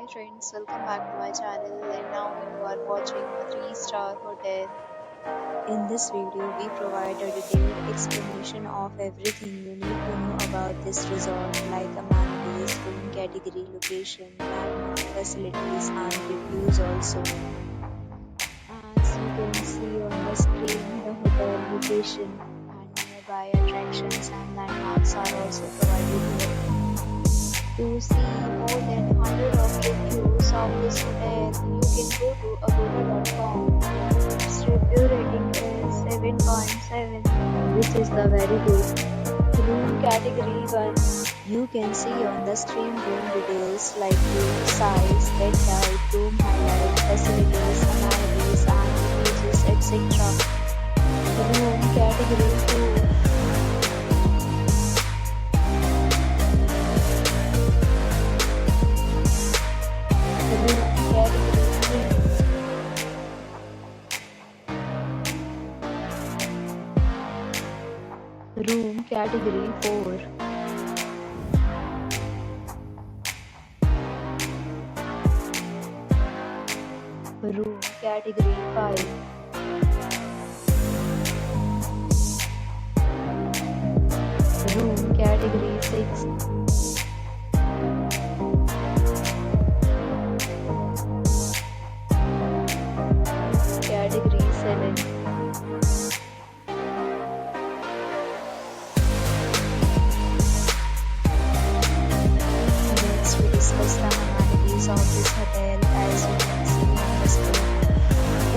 Hi friends, welcome back to my channel and now you are watching a 3-star hotel. In this video, we provide a detailed explanation of everything you need to know about this resort like amenities, room category, location, landmark, facilities and reviews also. As you can see on the screen, the hotel location and nearby attractions and landmarks are also provided here. To see more than 100 of reviews of this hotel, you can go to Agoda.com. Its review rating is 7.7, which is the very good. Room category 1. You can see on the screen room details like room size, bed type, room highlight, facilities, amenities, and reviews, etc. Room category 2. Room category 4. Room category 5. Room category 6. Category 7. Next we discuss the amenities of this hotel as you can see on the screen.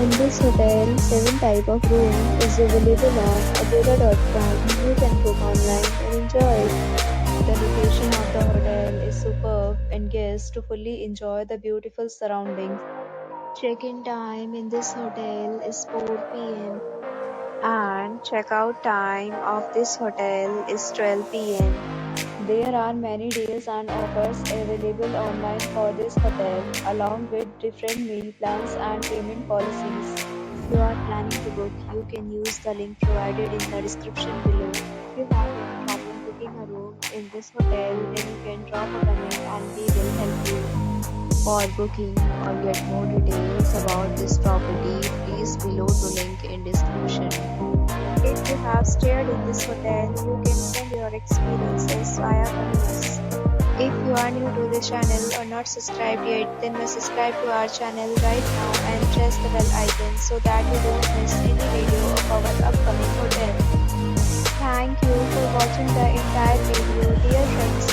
In this hotel, 7 type of room is available on Agoda.com. You can book online and enjoy it. The location of the hotel is superb and guests to fully enjoy the beautiful surroundings. Check-in time in this hotel is 4 p.m. and check-out time of this hotel is 12 p.m. There are many deals and offers available online for this hotel, along with different meal plans and payment policies. If you are planning to book, you can use the link provided in the description below. If you have any problem booking a room in this hotel, then you can drop a comment and we will help you. For booking or get more details about this property, please below the link in description. If you have stayed in this hotel, you can send your experiences via comments. If you are new to this channel or not subscribed yet, then must subscribe to our channel right now and press the bell icon so that you don't miss any video of our upcoming hotel. Thank you for watching the entire video. Dear friends,